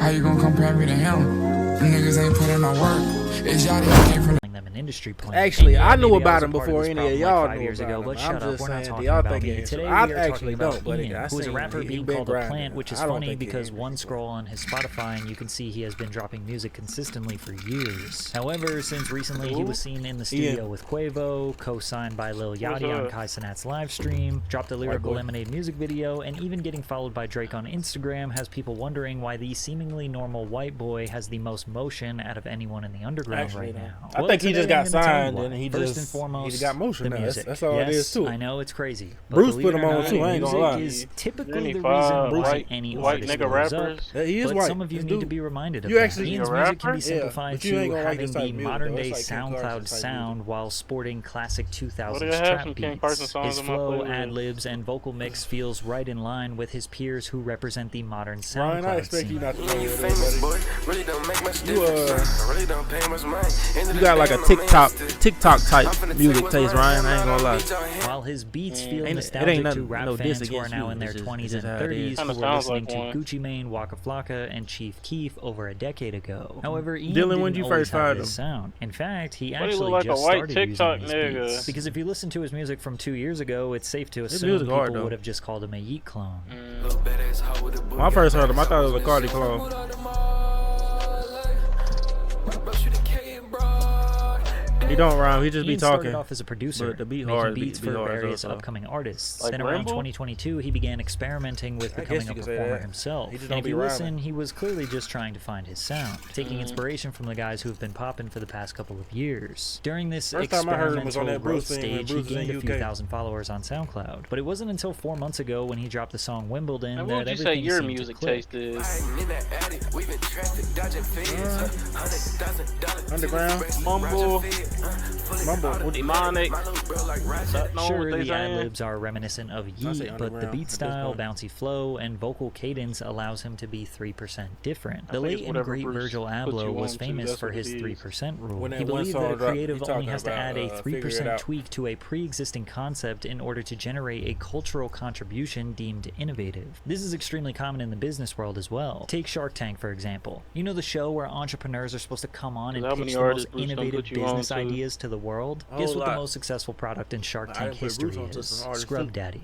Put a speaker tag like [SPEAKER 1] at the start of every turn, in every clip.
[SPEAKER 1] How you gonna compare me to him? Them niggas ain't put in no work. It's y'all that came from
[SPEAKER 2] them an industry plan.
[SPEAKER 3] Actually, I knew about him before any of y'all knew
[SPEAKER 2] years ago, but
[SPEAKER 3] I'm
[SPEAKER 2] shut up.
[SPEAKER 3] just
[SPEAKER 2] We're not
[SPEAKER 3] saying,
[SPEAKER 2] talking
[SPEAKER 3] y'all
[SPEAKER 2] about
[SPEAKER 3] think
[SPEAKER 2] me.
[SPEAKER 3] it is.
[SPEAKER 2] Today
[SPEAKER 3] I
[SPEAKER 2] we are
[SPEAKER 3] actually
[SPEAKER 2] talking about
[SPEAKER 3] don't, but
[SPEAKER 2] Ian, who is a rapper being called a plant, which is funny because one scroll on his Spotify and you can see he has been dropping music consistently for years. However, since recently he was seen in the studio with Quavo, co-signed by Lil Yachty on Kai Cenat's live stream, dropped a Lyrical Lemonade music video, and even getting followed by Drake on Instagram, has people wondering why the seemingly normal white boy has the most motion out of anyone in the underground right now.
[SPEAKER 3] I think he just got signed and he
[SPEAKER 2] First
[SPEAKER 3] just
[SPEAKER 2] and foremost,
[SPEAKER 3] he got motion
[SPEAKER 2] the
[SPEAKER 3] now.
[SPEAKER 2] music.
[SPEAKER 3] That's all it is too.
[SPEAKER 2] I know it's crazy.
[SPEAKER 3] Bruce put him on too. I ain't gonna lie.
[SPEAKER 2] Music is typically the reason why any artist blows up.
[SPEAKER 3] He is
[SPEAKER 2] but
[SPEAKER 3] white.
[SPEAKER 2] some of you need to be reminded of
[SPEAKER 3] you
[SPEAKER 2] that.
[SPEAKER 3] actually,
[SPEAKER 2] Ian's music can be simplified to having the
[SPEAKER 3] music,
[SPEAKER 2] modern-day
[SPEAKER 3] like
[SPEAKER 2] SoundCloud sound while sporting classic 2000s trap beats. His flow, ad-libs, and vocal mix feels right in line with his peers who represent the modern SoundCloud
[SPEAKER 3] Ryan, I expect
[SPEAKER 2] scene.
[SPEAKER 3] you not to know you got like a TikTok type music taste, Ryan. I ain't gonna lie.
[SPEAKER 2] While his beats feel nostalgic to rap fans who are now in their 20s and 30s who were listening to Gucci Mane, Waka Flocka, and Chief Keef over a decade ago. However, Ian didn't
[SPEAKER 3] when you
[SPEAKER 2] always
[SPEAKER 3] first
[SPEAKER 2] have
[SPEAKER 3] heard
[SPEAKER 2] this
[SPEAKER 3] him?
[SPEAKER 2] sound. In fact, he actually
[SPEAKER 4] like
[SPEAKER 2] just
[SPEAKER 4] a white
[SPEAKER 2] started
[SPEAKER 4] TikTok
[SPEAKER 2] using these
[SPEAKER 4] nigga.
[SPEAKER 2] beats. Because if you listen to his music from 2 years ago, it's safe to assume
[SPEAKER 3] music
[SPEAKER 2] people
[SPEAKER 3] hard, though.
[SPEAKER 2] would have just called him a Yeet clone.
[SPEAKER 3] When I first heard him, I thought it was a Cardi clone. He don't rhyme. He just be
[SPEAKER 2] Ian
[SPEAKER 3] talking.
[SPEAKER 2] started off as a producer,
[SPEAKER 3] But the beat
[SPEAKER 2] making
[SPEAKER 3] hard,
[SPEAKER 2] beats
[SPEAKER 3] beat
[SPEAKER 2] for
[SPEAKER 3] hard
[SPEAKER 2] various
[SPEAKER 3] also.
[SPEAKER 2] upcoming artists.
[SPEAKER 4] Like
[SPEAKER 2] Then around
[SPEAKER 4] Rambo?
[SPEAKER 2] 2022, he began experimenting with becoming a performer himself.
[SPEAKER 3] He just
[SPEAKER 2] And
[SPEAKER 3] don't
[SPEAKER 2] if
[SPEAKER 3] be
[SPEAKER 2] you listen,
[SPEAKER 3] rhyming.
[SPEAKER 2] he was clearly just trying to find his sound, taking inspiration from the guys who have been popping for the past couple of years. During this
[SPEAKER 3] First time I heard him was on that
[SPEAKER 2] experimental growth
[SPEAKER 3] Bruce thing when
[SPEAKER 2] stage, he
[SPEAKER 3] Bruce was in
[SPEAKER 2] gained a few
[SPEAKER 3] UK.
[SPEAKER 2] thousand followers on SoundCloud. But it wasn't until 4 months ago when he dropped the song Wimbledon
[SPEAKER 4] And
[SPEAKER 2] that
[SPEAKER 4] what would you say
[SPEAKER 2] everything
[SPEAKER 4] your
[SPEAKER 2] seemed
[SPEAKER 4] music
[SPEAKER 2] to click.
[SPEAKER 4] taste is?
[SPEAKER 3] Underground.
[SPEAKER 4] Mumble, demonic.
[SPEAKER 2] Sure, the ad-libs are reminiscent of Yeet, but the beat style, bouncy flow, and vocal cadence allows him to be 3% different. The late and great Virgil Abloh was famous for his 3% rule. He believed that a creative only has to add a 3% tweak to a pre-existing concept in order to generate a cultural contribution deemed innovative. This is extremely common in the business world as well. Take Shark Tank, for example. You know the show where entrepreneurs are supposed to come on and pitch the most innovative business ideas to the world? Guess what the most successful product in Shark Tank history is? Scrub Daddy.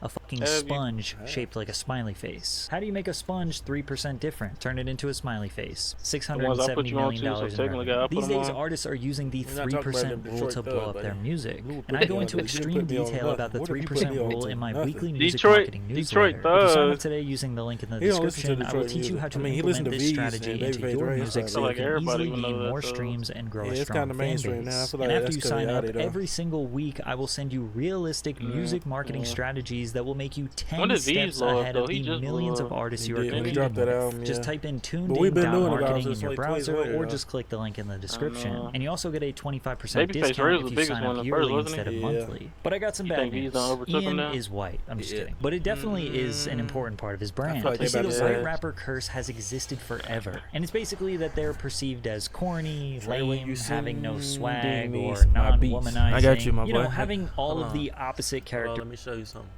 [SPEAKER 2] A fucking sponge shaped like a smiley face. How do you make a sponge 3% different? Turn it into a smiley face. $670 million in revenue. These days, artists are using the 3% rule to blow up their music. And I go into extreme detail about the 3% rule in my weekly music marketing newsletter. If you sign up today using the link in the description, I will teach you how to implement this strategy into your music so you can easily gain more streams and grow a strong fan base. And after you sign up, every single week, I will send you realistic music marketing strategies that will make you 10 steps ahead of the millions of artists you are competing with. Just type in tuned.marketing in your browser or just click the link in the description. And you also get a 25% discount if you sign up yearly instead of monthly. But I got some bad news. Ian is white. I'm just kidding. But it definitely is an important part of his brand. You see, the white rapper curse has existed forever. And it's basically that they're perceived as corny, lame, having no swag, or non-womanizing.
[SPEAKER 3] I got you, my boy.
[SPEAKER 2] You know, having all of the opposite characteristics.
[SPEAKER 3] Let me show you something.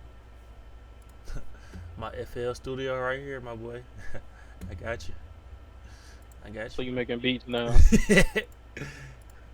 [SPEAKER 3] My FL studio right here, my boy. I got you.
[SPEAKER 4] So you making beats now?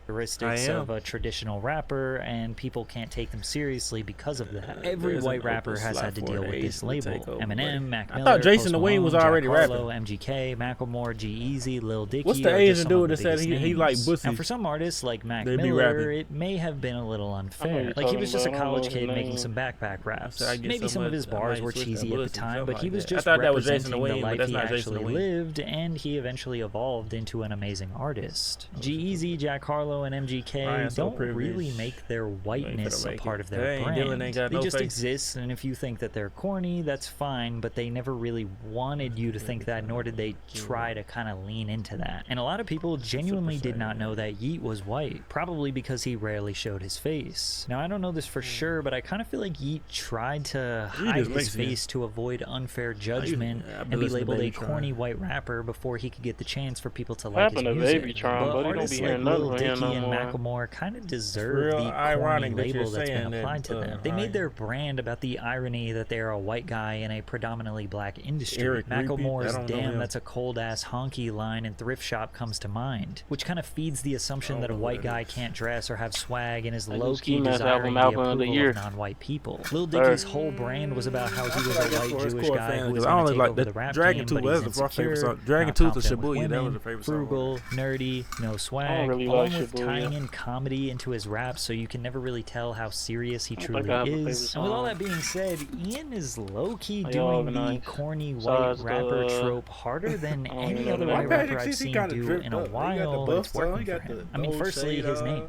[SPEAKER 2] Characteristics of a traditional rapper, and people can't take them seriously because of that. Every white rapper has had to deal with this label. Eminem, Mac Miller,
[SPEAKER 3] I thought Jason
[SPEAKER 2] Post
[SPEAKER 3] the Wayne was
[SPEAKER 2] Malone,
[SPEAKER 3] already
[SPEAKER 2] Jack Harlow,
[SPEAKER 3] rapping.
[SPEAKER 2] MGK, Macklemore, G-Eazy, Lil Dicky.
[SPEAKER 3] What's the
[SPEAKER 2] are
[SPEAKER 3] Asian
[SPEAKER 2] just
[SPEAKER 3] dude
[SPEAKER 2] some
[SPEAKER 3] that
[SPEAKER 2] of the
[SPEAKER 3] said
[SPEAKER 2] biggest
[SPEAKER 3] he like
[SPEAKER 2] names.
[SPEAKER 3] pussy?
[SPEAKER 2] Now, for some artists like Mac
[SPEAKER 3] They be
[SPEAKER 2] Miller,
[SPEAKER 3] rapping.
[SPEAKER 2] it may have been a little
[SPEAKER 4] you're
[SPEAKER 2] unfair. Like, he was just a
[SPEAKER 4] talking about.
[SPEAKER 2] college
[SPEAKER 4] I don't know
[SPEAKER 2] kid
[SPEAKER 4] his
[SPEAKER 2] making
[SPEAKER 4] name.
[SPEAKER 2] some backpack raps.
[SPEAKER 3] I get
[SPEAKER 2] Maybe
[SPEAKER 3] so
[SPEAKER 2] some of
[SPEAKER 3] much-
[SPEAKER 2] his
[SPEAKER 3] I
[SPEAKER 2] bars
[SPEAKER 3] might
[SPEAKER 2] were
[SPEAKER 3] switch that
[SPEAKER 2] cheesy at the
[SPEAKER 3] pussy,
[SPEAKER 2] time,
[SPEAKER 3] something
[SPEAKER 2] but he
[SPEAKER 3] like
[SPEAKER 2] was
[SPEAKER 3] that. I
[SPEAKER 2] just
[SPEAKER 3] thought that was Jason the
[SPEAKER 2] representing the
[SPEAKER 3] Wayne, but
[SPEAKER 2] life
[SPEAKER 3] that's
[SPEAKER 2] he
[SPEAKER 3] not Jason the
[SPEAKER 2] actually
[SPEAKER 3] Wayne.
[SPEAKER 2] lived, and he eventually evolved into an amazing artist. G-Eazy, Jack Harlow, and MGK
[SPEAKER 3] Ryan so
[SPEAKER 2] don't really
[SPEAKER 3] privileged.
[SPEAKER 2] make their whiteness a
[SPEAKER 3] make
[SPEAKER 2] part
[SPEAKER 3] it.
[SPEAKER 2] of their
[SPEAKER 3] Dang,
[SPEAKER 2] brand.
[SPEAKER 3] Dylan ain't got
[SPEAKER 2] They
[SPEAKER 3] no
[SPEAKER 2] just
[SPEAKER 3] face.
[SPEAKER 2] exist, and if you think that they're corny, that's fine, but they never really wanted you to think that, nor did they try to kind of lean into that. And a lot of people genuinely did not know that Yeet was white, probably because he rarely showed his face. Now, I don't know this for sure, but I kind of feel like Yeet tried to hide his
[SPEAKER 3] Mexican.
[SPEAKER 2] face to avoid unfair judgment and be labeled a corny white rapper before he could get the chance for people to like his
[SPEAKER 4] Happened to
[SPEAKER 2] music.
[SPEAKER 4] Baby Tron,
[SPEAKER 2] But
[SPEAKER 4] but he don't
[SPEAKER 2] artists
[SPEAKER 4] be
[SPEAKER 2] like
[SPEAKER 4] hearing nothing
[SPEAKER 2] Lil
[SPEAKER 4] from him
[SPEAKER 2] Dicky
[SPEAKER 4] no
[SPEAKER 2] and
[SPEAKER 4] more.
[SPEAKER 2] Macklemore kind of deserve the corny label that's been applied to them. They made their brand about the irony that they're a white guy in a predominantly black industry. Macklemore's "Damn, that's a cold-ass honky" line in Thrift Shop comes to mind, which kind of feeds the assumption that a white guy can't dress or have swag and is low-key desiring the approval of non-white people. Lil Dicky's whole brand was about how he was a white Jewish guy who was going to take over the rap game, but he's insecure, not confident with women, frugal, nerdy, no swag, along with tying in comedy into his raps so you can never really tell how serious he truly is. And with all that being said, Ian is low-key doing the corny white rapper trope harder than any other white rapper I've seen do in a while, but it's working for him. I mean, firstly, his name.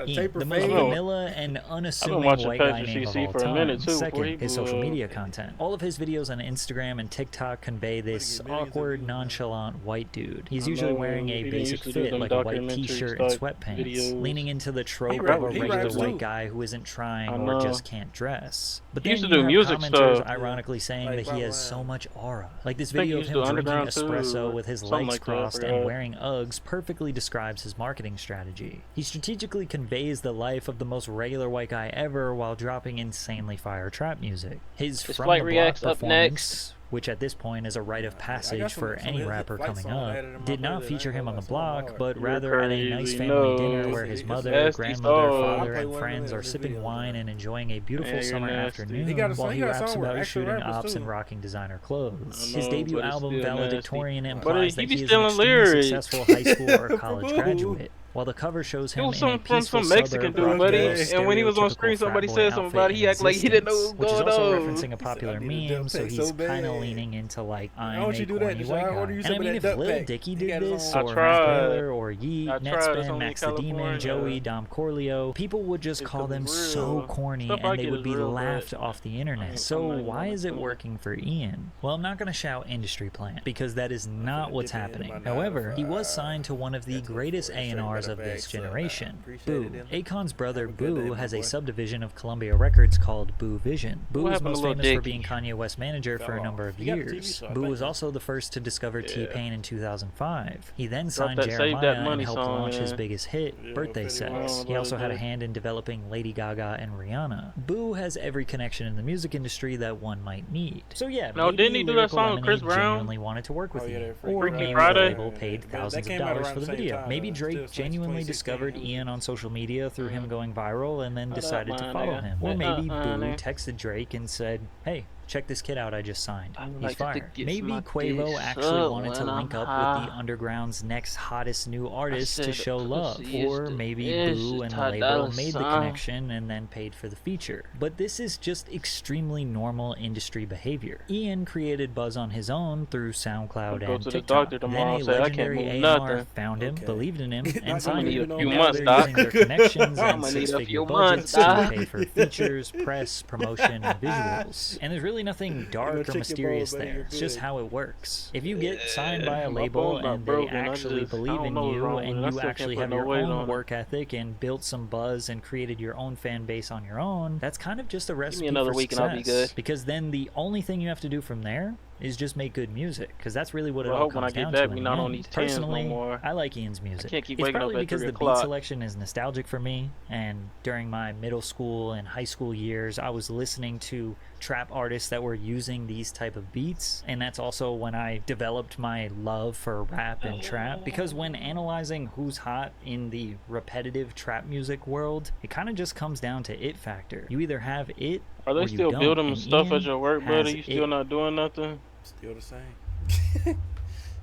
[SPEAKER 2] Ian, the most vanilla and unassuming white guy name of all time. Second, his social media content. All of his videos on Instagram and TikTok convey this awkward, nonchalant white dude. He's usually wearing a basic fit, like a white t-shirt and sweatpants, leaning into the trope of a regular white guy who isn't trying or just can't dress. But then you have commenters ironically saying that he has so much aura. Like this video of him drinking espresso with his legs crossed and wearing Uggs perfectly describes his marketing strategy. He strategically conveys the life of the most regular white guy ever while dropping insanely fire trap music. His From the Block performance, which at this point is a rite of passage for any rapper coming up, did not feature him on the block, but rather at a nice family dinner where his mother, grandmother, father, and friends are sipping wine and enjoying a beautiful summer afternoon while he raps about shooting ops and rocking designer clothes. His debut album, Valedictorian, implies that he is an extremely successful high school or college graduate, while the cover shows him in a peaceful
[SPEAKER 4] Mexican dude, buddy. And when he was on screen, somebody said something about it. He acted like he didn't know what was going on.
[SPEAKER 2] Which is also referencing a popular meme, so he's kind of leaning into like, I'm a corny white guy. And I mean, if Lil Dicky did this, or Mac Miller, or Yeet, Netspin, Max the Demon, Joey, Dom Corleo, people would just call them so corny and they would be laughed off the internet. So why is it working for Ian? Well, I'm not going to shout industry plant, because that is not what's happening. However, he was signed to one of the greatest A&Rs of this generation, Boo. Akon's brother Boo has a subdivision of Columbia Records called Boo Vision. Boo is most famous for being Kanye West's manager for a number of years. Boo was also the first to discover T-Pain in 2005. He then signed Jeremiah and helped launch his biggest hit, Birthday Sex. He also had a hand in developing Lady Gaga and Rihanna. Boo has every connection in the music industry that one might need. So yeah,
[SPEAKER 4] no, didn't he do that song with Chris Brown?
[SPEAKER 2] Genuinely wanted to work with you, or maybe the label paid thousands of dollars for the video. Maybe Drake genuinely discovered Ian on social media through him going viral and then decided to follow him. Or maybe Boo texted Drake and said, hey, check this kid out I just signed. He's fire. Maybe Quavo actually wanted to link up with the underground's next hottest new artist to show love. Or maybe Boo and the label made the connection and then paid for the feature. But this is just extremely normal industry behavior. Ian created buzz on his own through SoundCloud and TikTok. Then a legendary A&R found him, believed in him, and signed him. Now they're using their connections and six-figure budgets to pay for features, press, promotion, and visuals. And there's really nothing dark or mysterious there. It's just how it works. If you get signed by a label and they actually believe in you and you actually have your own work ethic and built some buzz and created your own fan base on your own, that's kind of just a recipe for success. Because then the only thing you have to do from there is just make good music, because that's really what it all comes down to. Personally, I like Ian's music. It's probably because the beat selection is nostalgic for me, and during my middle school and high school years, I was listening to trap artists that were using these type of beats, and that's also when I developed my love for rap and trap. Because when analyzing who's hot in the repetitive trap music world, it kind of just comes down to it factor. You either have it,
[SPEAKER 4] are they still building stuff at your work, buddy? You still not doing nothing?
[SPEAKER 3] Still the same.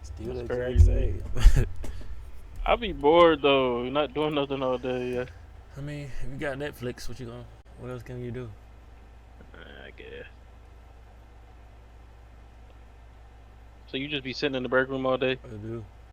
[SPEAKER 3] Still the exact same.
[SPEAKER 4] I'll be bored though, you're not doing nothing all day. Yeah.
[SPEAKER 3] I mean, if you got Netflix, what else can you do?
[SPEAKER 4] I guess. So you just be sitting in the break room all day?
[SPEAKER 3] I do.